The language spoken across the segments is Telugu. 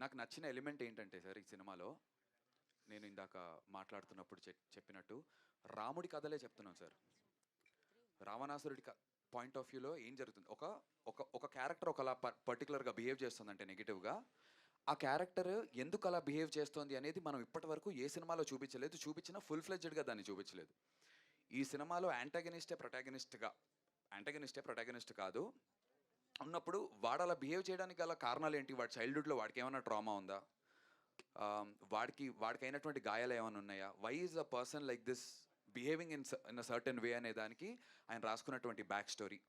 నాకు నచ్చిన ఎలిమెంట్ ఏంటంటే సార్ ఈ సినిమాలో నేను ఇందాక మాట్లాడుతున్నప్పుడు చెప్పినట్టు రాముడి కథలే చెప్తున్నాం సార్. రావణాసురుడి పాయింట్ ఆఫ్ వ్యూలో ఏం జరుగుతుంది, ఒక ఒక ఒక క్యారెక్టర్ ఒకలా పర్టికులర్గా బిహేవ్ చేస్తుందంటే నెగిటివ్గా, ఆ క్యారెక్టర్ ఎందుకు అలా బిహేవ్ చేస్తోంది అనేది మనం ఇప్పటి వరకు ఏ సినిమాలో చూపించలేదు, చూపించినా ఫుల్ ఫ్లెడ్జ్డ్గా దాన్ని చూపించలేదు. ఈ సినిమాలో యాంటగనిస్టే ప్రొటాగనిస్ట్ కాదు ఉన్నప్పుడు వాడు అలా బిహేవ్ చేయడానికి గల కారణాలు ఏంటి, వాడి చైల్డ్హుడ్లో వాడికి ఏమైనా ట్రామా ఉందా, వాడికి అయినటువంటి గాయాలు ఏమైనా ఉన్నాయా, why is a person like this behaving in a certain way అనే దానికి ఆయన రాసుకున్నటువంటి బ్యాక్ స్టోరీ,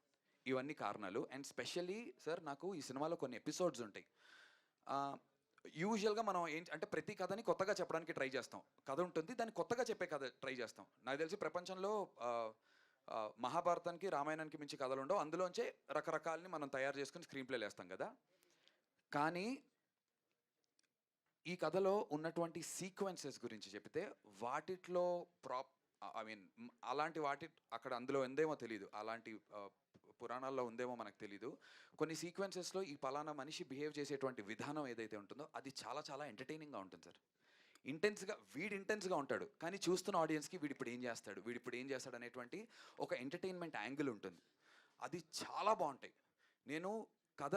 ఇవన్నీ కారణాలు. అండ్ స్పెషల్లీ సార్ నాకు ఈ సినిమాలో కొన్ని ఎపిసోడ్స్ ఉంటాయి. యూజువల్గా మనం అంటే ప్రతి కథని కొత్తగా చెప్పడానికి ట్రై చేస్తాం. కథ ఉంటుంది, దాన్ని కొత్తగా చెప్పే కథ ట్రై చేస్తాం. నాకు తెలిసి ప్రపంచంలో మహాభారతానికి రామాయణానికి మించి కథలు ఉండవు, అందులోంచే రకరకాలని మనం తయారు చేసుకుని స్క్రీన్ ప్లేలు వేస్తాం కదా. కానీ ఈ కథలో ఉన్నటువంటి సీక్వెన్సెస్ గురించి చెప్తే వాటిట్లో ఐ మీన్ అలాంటి అక్కడ అందులో ఉందేమో తెలీదు, అలాంటి పురాణాల్లో ఉందేమో మనకు తెలీదు. కొన్ని సీక్వెన్సెస్లో ఈ పలానా మనిషి బిహేవ్ చేసేటువంటి విధానం ఏదైతే ఉంటుందో అది చాలా చాలా ఎంటర్టైనింగ్గా ఉంటుంది సార్. ఇంటెన్స్గా ఉంటాడు, కానీ చూస్తున్న ఆడియన్స్కి వీడిప్పుడు ఏం చేస్తాడు అనేటువంటి ఒక ఎంటర్టైన్మెంట్ యాంగిల్ ఉంటుంది. అది చాలా బాగుంటాయి. నేను కథ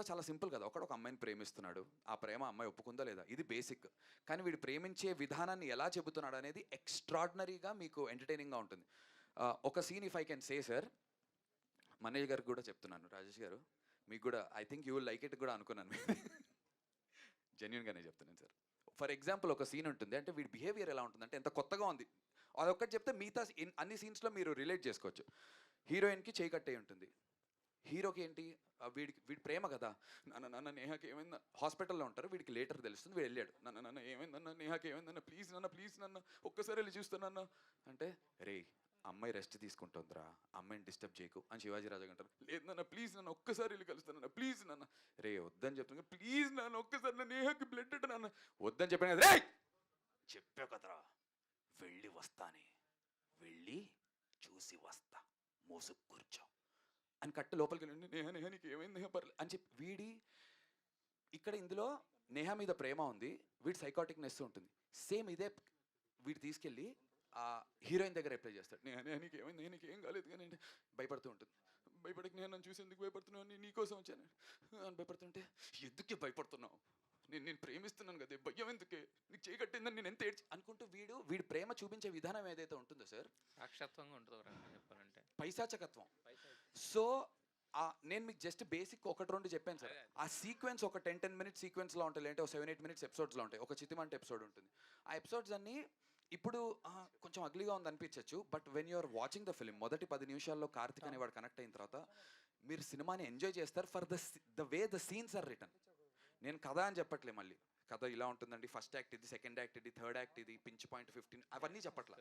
చాలా సింపుల్ కదా, ఒక అమ్మాయిని ప్రేమిస్తున్నాడు, ఆ ప్రేమ అమ్మాయి ఒప్పుకుందా లేదా, ఇది బేసిక్. కానీ వీడు ప్రేమించే విధానాన్ని ఎలా చెబుతున్నాడు అనేది ఎక్స్ట్రాడినరీగా మీకు ఎంటర్టైనింగ్గా ఉంటుంది. ఒక scene if I can say sir, Manish గారికి కూడా చెప్తున్నాను, రాజేష్ గారు మీకు కూడా I think you will like it కూడా అనుకున్నాను. జెన్యున్గానే చెప్తున్నాను సార్. ఫర్ ఎగ్జాంపుల్ ఒక సీన్ ఉంటుంది, అంటే వీడి బిహేవియర్ ఎలా ఉంటుంది అంటే ఎంత కొత్తగా ఉంది, అదొక్కటి చెప్తే మిగతా అన్ని సీన్స్లో మీరు రిలేట్ చేసుకోవచ్చు. హీరోయిన్కి చేయి కట్టే ఉంటుంది, హీరోకి ఏంటి వీడి ప్రేమ కదా, నన్ను నేహాకి ఏమైంది, హాస్పిటల్లో ఉంటారు, వీడికి లేటర్ తెలుస్తుంది, వీడు వెళ్ళాడు, నన్ను ఏమైందన్న, నేహాకి ఏమైందన్న, ప్లీజ్ నన్ను ఒక్కసారి వెళ్ళి చూస్తానన్న అంటే, రే అమ్మాయి రెస్ట్ తీసుకుంటుందిరా, అమ్మాయిని డిస్టర్బ్ చేయకు అని శివాజీ రాజా అంటారు. లేదు నన్ను ప్లీజ్ నన్ను ఒక్కసారి వెళ్ళి కలుస్తానన్న, ప్లీజ్ నన్ను, రే వద్దని చెప్తున్నా, ప్లీజ్ నన్ను ఒక్కసారి నన్ను నేహాకి బ్లడ్ అంటే నన్ను వద్దని చెప్పాను కదా, రే చెప్పా కదరా వెళ్ళి వస్తానే, వెళ్ళి చూసి వస్తా, మోసుకు కూర్చో అని కట్టు లోపలికి వెళ్ళండి, నేహా నీకు ఏమైంది, నేహా పర్లేదు అని చెప్పి ఇక్కడ ఇందులో నేహా మీద ప్రేమ ఉంది, వీడి సైకాటిక్నెస్ ఉంటుంది. సేమ్ ఇదే వీడు తీసుకెళ్ళి ఆ హీరోయిన్ దగ్గర అప్లై చేస్తాడు. నేహా నీకు ఏమైంది, నీకు ఏం కాలేదు కానీ అంటే భయపడుతూ ఉంటుంది. భయపడక నేను నన్ను చూసి ఎందుకు భయపడుతున్నావు, నీకోసం వచ్చాను అని భయపడుతుంటే, ఎందుకే భయపడుతున్నావు, నేను ప్రేమిస్తున్నాను కదా, భయం ఎందుకే, నీకు చేయగట్టిందని నేను ఎంత ఏడ్చి అనుకుంటూ వీడి ప్రేమ చూపించే విధానం ఏదైతే ఉంటుందో సార్, సాక్షాత్వంగా ఉంటుంది చెప్పాలంటే, పైశాచకత్వం. సో నేను మీకు జస్ట్ బేసిక్ ఒకటి రెండు చెప్పాను సార్. ఆ సీక్వెన్స్ ఒక 10 మినిట్స్ సీక్వెన్స్లో ఉంటాయి, లేదంటే ఒక 7-8 మినిట్స్ ఎపిసోడ్స్లో ఉంటాయి. ఒక చితిమంట ఎపిసోడ్ ఉంటుంది. ఆ ఎపిసోడ్స్ అన్నీ ఇప్పుడు కొంచెం అగ్లీగా ఉంది అనిపించవచ్చు, but when you're watching the film మొదటి 10 నిమిషాల్లో కార్తిక్ అనేవాడు కనెక్ట్ అయిన తర్వాత మీరు సినిమాని ఎంజాయ్ చేస్తారు for the way the scenes are return. నేను కథ అని చెప్పట్లే, మళ్ళీ కథ ఇలా ఉంటుందండి, ఫస్ట్ యాక్ట్ ఇది, సెకండ్ యాక్ట్ ఇది, థర్డ్ యాక్ట్ ఇది, పించ్ పాయింట్ 15 అవన్నీ చెప్పట్లా,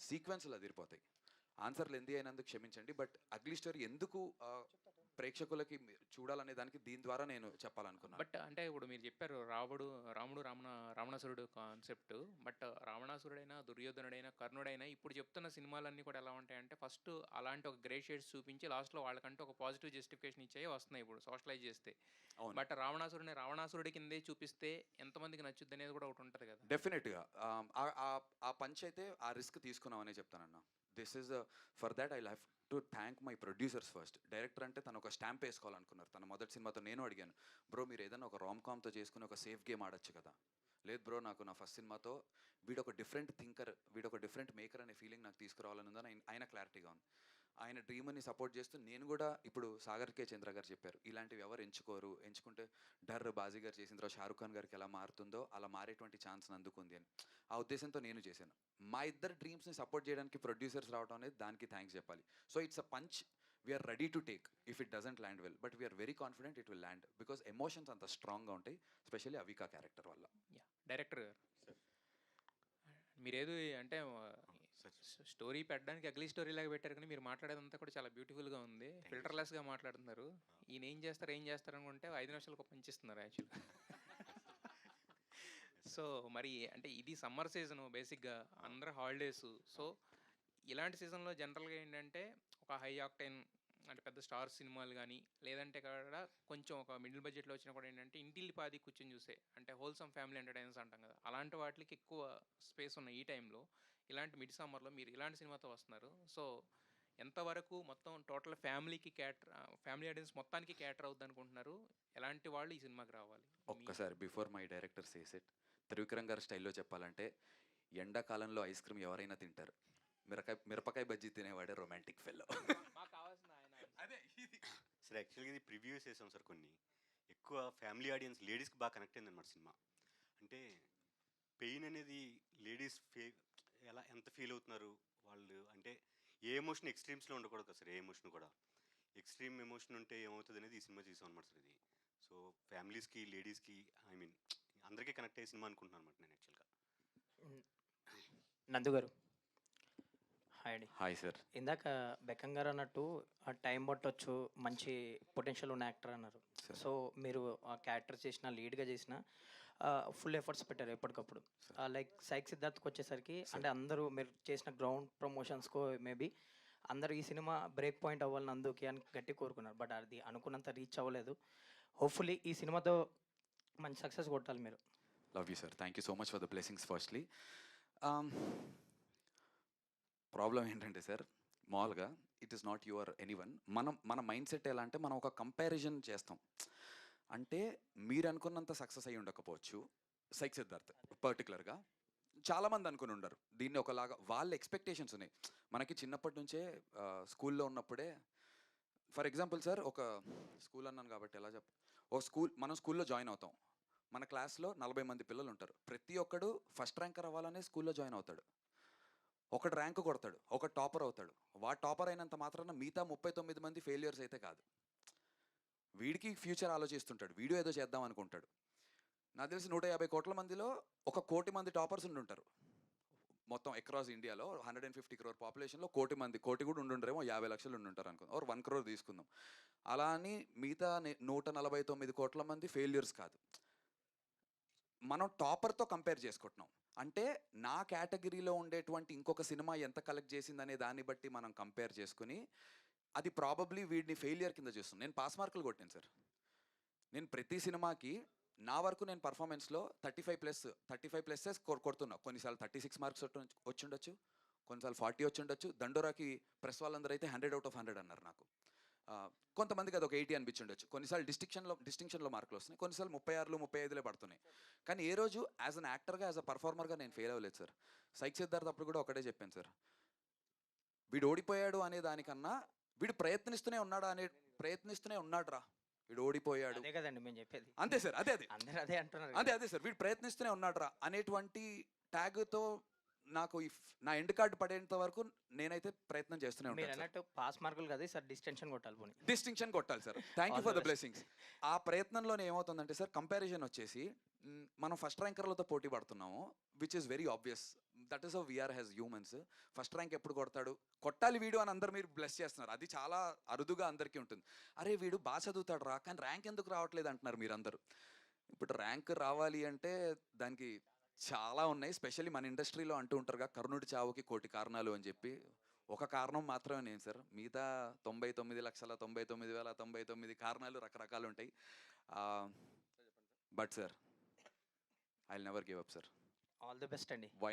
సీక్వెన్స్లు అదిరిపోతాయి. ఆన్సర్లు ఎంది అయినందుకు క్షమించండి, బట్ అగ్లీ స్టోరీ ఎందుకు ప్రేక్షకులకి చూడాలనే దానికి దీని ద్వారా నేను చెప్పాలనుకున్నాను. బట్ అంటే ఇప్పుడు మీరు చెప్పారు రాముడు రావణాసురుడు కాన్సెప్ట్, బట్ రావణాసురుడైనా, దుర్యోధనుడైనా, కర్ణుడైనా ఇప్పుడు చెప్తున్న సినిమాలన్నీ కూడా ఎలా ఉంటాయంటే ఫస్ట్ అలాంటి ఒక గ్రే షేడ్స్ చూపించి లాస్ట్లో వాళ్ళకంటే ఒక పాజిటివ్ జస్టిఫికేషన్ ఇచ్చే వస్తున్నాయి ఇప్పుడు సోషలైజ్ చేస్తే. బట్ రావణాసురుడి కిందే చూపిస్తే ఎంతమందికి నచ్చుద్ది అనేది కూడా ఒకటి ఉంటుంది కదా. డెఫినెట్గా ఆ పంచ్ అయితే ఆ రిస్క్ తీసుకున్నామనే చెప్తానన్నా. This is for that I have to thank my producers first. Director అంటే తను ఒక స్టాంప్ వేసుకోవాలనుకున్నారు. తన మొదటి సినిమాతో నేను అడిగాను, బ్రో మీరు ఏదైనా ఒక రామ్కామ్తో చేసుకుని ఒక సేఫ్ గేమ్ ఆడొచ్చు కదా. లేదు బ్రో, నాకు నా ఫస్ట్ సినిమాతో వీడొక డిఫరెంట్ థింకర్, వీడొక డిఫరెంట్ మేకర్ అనే ఫీలింగ్ నాకు తీసుకురావాలని ఉందని ఆయన క్లారిటీగా ఉంది. ఆయన డ్రీమ్ని సపోర్ట్ చేస్తూ నేను కూడా ఇప్పుడు సాగర్ కే చంద్ర గారు చెప్పారు, ఇలాంటివి ఎవరు ఎంచుకుంటే బాజీ గారు చేసిన తర్వాత షారుఖ్ ఖాన్ గారికి ఎలా మారుతుందో అలా మారేటువంటి ఛాన్స్ అందుకుంది అని ఆ ఉద్దేశంతో నేను చేశాను. మా ఇద్దరు డ్రీమ్స్ని సపోర్ట్ చేయడానికి ప్రొడ్యూసర్స్ రావడం అనేది దానికి థ్యాంక్స్ చెప్పాలి. So it's a punch we're ready to take if it doesn't land well, but we're very confident it will land because emotions అంత స్ట్రాంగ్గా ఉంటాయి, స్పెషల్లీ అవికా క్యారెక్టర్ వల్ల. డైరెక్టర్ గారు మీరేదో అంటే స్టోరీ పెట్టడానికి అగ్లీ స్టోరీ లాగా పెట్టారు, కానీ మీరు మాట్లాడేదంతా కూడా చాలా బ్యూటిఫుల్గా ఉంది, ఫిల్టర్లెస్గా మాట్లాడుతున్నారు. ఈయన ఏం చేస్తారు అనుకుంటే 5 నిమిషాలకు పంచిస్తున్నారు యాక్చువల్గా. సో మరి అంటే ఇది సమ్మర్ సీజను బేసిక్గా, అందరూ హాలిడేస్. సో ఇలాంటి సీజన్లో జనరల్గా ఏంటంటే ఒక హై ఆక్టైన్ అంటే పెద్ద స్టార్ సినిమాలు గానీ, లేదంటే కూడా కొంచెం ఒక మిడిల్ బడ్జెట్‌లో వచ్చినా కూడా ఏంటంటే ఇంటిల్లిపాది కూర్చొని చూసే అంటే హోల్‌సమ్ ఫ్యామిలీ ఎంటర్‌టైనర్స్ అంటాం కదా! అలాంటి వాటిలకి ఎక్కువ స్పేస్ ఉన్న ఈ టైంలో ఇలాంటి మిడ్ సమ్మర్‌లో మీరు ఇలాంటి సినిమాతో వస్తున్నారు. సో, ఎంతవరకు మొత్తం టోటల్ ఫ్యామిలీ ఆడియన్స్ మొత్తానికి క్యాటర్ అవుద్దనుకుంటున్నారు? ఎలాంటి వాళ్ళు ఈ సినిమాకి రావాలి? మీ ఒక్కసారి before my director says it, Trivikram గారి స్టైల్‌లో చెప్పాలంటే, ఎండాకాలంలో ఐస్ క్రీమ్ ఎవరైనా తింటారు. మిరపకాయ బజ్జీ తినేవాడే రొమాంటిక్ ఫెల్లో. మాకు కావాల్సిన ఆయన అదే ఇది. సార్ యాక్చువల్గా ఇది ప్రివ్యూస్ చేసాం సార్ కొన్ని. ఎక్కువ ఫ్యామిలీ ఆడియన్స్ లేడీస్కి బాగా కనెక్ట్ అయిందన్నమాట సినిమా. అంటే పెయిన్ అనేది లేడీస్ ఎంత ఫీల్ అవుతున్నారు వాళ్ళు, అంటే ఏ ఎమోషన్ ఎక్స్ట్రీమ్స్లో ఉండకూడదు కదా సార్. ఏ ఎమోషన్ కూడా ఎక్స్ట్రీమ్ ఎమోషన్ ఉంటే ఏమవుతుంది అనేది ఈ సినిమా చూసాం అనమాట సార్. ఇది సో ఫ్యామిలీస్కి లేడీస్కి ఐ మీన్ అందరికీ కనెక్ట్ అయ్యే సినిమా అనుకుంటున్నాను అనమాట నేను యాక్చువల్గా. నందు గారు, హాయ్ అండి. Hi sir. ఇందాక బెక్కం గారు అన్నట్టు ఆ టైం పట్టొచ్చు, మంచి పొటెన్షియల్ ఉన్న యాక్టర్ అన్నారు. Sir. సో మీరు ఆ క్యారెక్టర్ చేసిన, లీడ్గా చేసిన ఫుల్ ఎఫర్ట్స్ పెట్టారు ఎప్పటికప్పుడు. లైక్ సైక్ సిద్ధార్థ్కి వచ్చేసరికి అంటే అందరూ మీరు చేసిన గ్రౌండ్ ప్రమోషన్స్కో మేబీ అందరూ ఈ సినిమా బ్రేక్ పాయింట్ అవ్వాలి నందుకి అని గట్టి కోరుకున్నారు. బట్ అది అనుకున్నంత రీచ్ అవ్వలేదు. హోప్ఫుల్లీ ఈ సినిమాతో మంచి సక్సెస్ కొట్టాలి మీరు. Love you sir. Thank you so much for the blessings firstly. Problem ఏంటంటే సార్, మామూలుగా it is not your anyone. మన మైండ్ సెట్ ఎలా అంటే మనం ఒక కంపారిజన్ చేస్తాం. అంటే మీరు అనుకున్నంత సక్సెస్ అయ్యి ఉండకపోవచ్చు సైక్ సిద్ధార్థ్ పర్టికులర్గా. చాలామంది అనుకుని ఉండరు దీన్ని ఒకలాగా. వాళ్ళ ఎక్స్పెక్టేషన్స్ ఉన్నాయి. మనకి చిన్నప్పటి నుంచే స్కూల్లో ఉన్నప్పుడే, ఫర్ ఎగ్జాంపుల్ సార్, ఒక స్కూల్ అన్నాను కాబట్టి ఎలా మనం స్కూల్లో జాయిన్ అవుతాం. మన క్లాస్లో 40 మంది పిల్లలు ఉంటారు. ప్రతి ఒక్కడు ఫస్ట్ ర్యాంకర్ అవ్వాలనే స్కూల్లో జాయిన్ అవుతాడు. ఒకడు ర్యాంక్ కొడతాడు, ఒక టాపర్ అవుతాడు. వాడు టాపర్ అయినంత మాత్రాన మిగతా 39 మంది ఫెయిలియర్స్ అయితే కాదు. వీడికి ఫ్యూచర్ ఆలోచిస్తుంటాడు, వీడియో ఏదో చేద్దాం అనుకుంటాడు. నాకు తెలిసి 150 కోట్ల మందిలో 1 కోటి మంది టాపర్స్ ఉండుంటారు. మొత్తం అక్రాస్ ఇండియాలో 150 crore పాపులేషన్లో కోటి మంది, కోటి కూడా ఉండుంటారేమో, 50 లక్షలు ఉండుంటారు అనుకుందాం, ఆర్ 1 crore తీసుకుందాం. అలా అని మిగతా 149 కోట్ల మంది ఫెయిల్యూర్స్ కాదు. మనం టాపర్తో కంపేర్ చేసుకుంటున్నాం. అంటే నా కేటగిరీలో ఉండేటువంటి ఇంకొక సినిమా ఎంత కలెక్ట్ చేసిందనే దాన్ని బట్టి మనం కంపేర్ చేసుకుని అది ప్రాబబ్లీ వీడిని ఫెయిలియర్ కింద చేస్తుంది. నేను పాస్ మార్కులు కొట్టాను సార్. నేను ప్రతి సినిమాకి నా వరకు నేను పర్ఫార్మెన్స్లో 35+ కొడుతున్నా. కొన్నిసార్లు 36 మార్క్స్ వచ్చిండొచ్చు, కొన్నిసార్లు 40 వచ్చిండొచ్చు. దండోరాకి ప్రెస్ వాళ్ళందరూ అయితే 100 out of 100 అన్నారు నాకు. కొంతమందికి అది ఒక 80 అనిపించుండొచ్చు. కొన్నిసార్లు డిస్టింక్షన్లో మార్కులు వస్తున్నాయి, కొన్నిసార్లు 36, 35 పడుతున్నాయి. కానీ ఏ రోజు యాజ్ అన్ యాక్టర్గా, యాజ్ అ పర్ఫార్మర్గా నేను ఫెయిల్ అవ్వలేదు సార్. సైక్ సిద్ధార్థ్ అప్పుడు కూడా ఒకటే చెప్పాను సార్, వీడు ఓడిపోయాడు అనే దానికన్నా వీడు ప్రయత్నిస్తూనే ఉన్నాడు రా, వీడు ఓడిపోయాడు. అదే కదండి మేము చెప్పేది. అంతే సార్, అదే అందరూ అదే అంటున్నారు. అదే సార్, వీడు ప్రయత్నిస్తూనే ఉన్నాడు రా అనేటువంటి ట్యాగ్తో నాకు నా ఎండ్ కార్డు పడేంత వరకు నేనైతే ప్రయత్నం చేస్తూనే మీరు ఉంటాను. అన్నట్టు పాస్ మార్కులు కదా సార్, డిస్టెన్షన్ కొట్టాలి పోనీ. డిస్టింక్షన్ కొట్టాలి sir. Thank you All for the the best. Blessings. ఆ ప్రయత్నంలోనే ఏమవుతుందంటే సార్, కంపారిజన్ వచ్చేసి మనం ఫస్ట్ ర్యాంకర్లతో పోటీ పడుతున్నాము, which is very obvious. That is how we're has humans. First rank ఎప్పుడు కొట్టాలి వీడు అని అందరు మీరు బ్లెస్ చేస్తున్నారు. అది చాలా అరుదుగా అందరికీ ఉంటుంది. అరే వీడు బాగా చదువుతాడు రా, కానీ ర్యాంక్ ఎందుకు రావట్లేదు అంటున్నారు మీరందరూ. ఇప్పుడు ర్యాంక్ రావాలి అంటే దానికి చాలా ఉన్నాయి. స్పెషల్లీ మన ఇండస్ట్రీలో అంటూ ఉంటారుగా, కర్ణుడి చావుకి 1,00,00,000 కారణాలు అని చెప్పి. ఒక కారణం మాత్రమే నేను సార్, మిగతా 99,99,99 కారణాలు రకరకాలు ఉంటాయి. But sir, I will never give up sir. All the best అండి. Why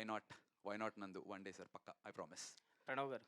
not Nandu, one day sir, పక్కా, ఐ ప్రామిస్. ప్రణవ్ గారు.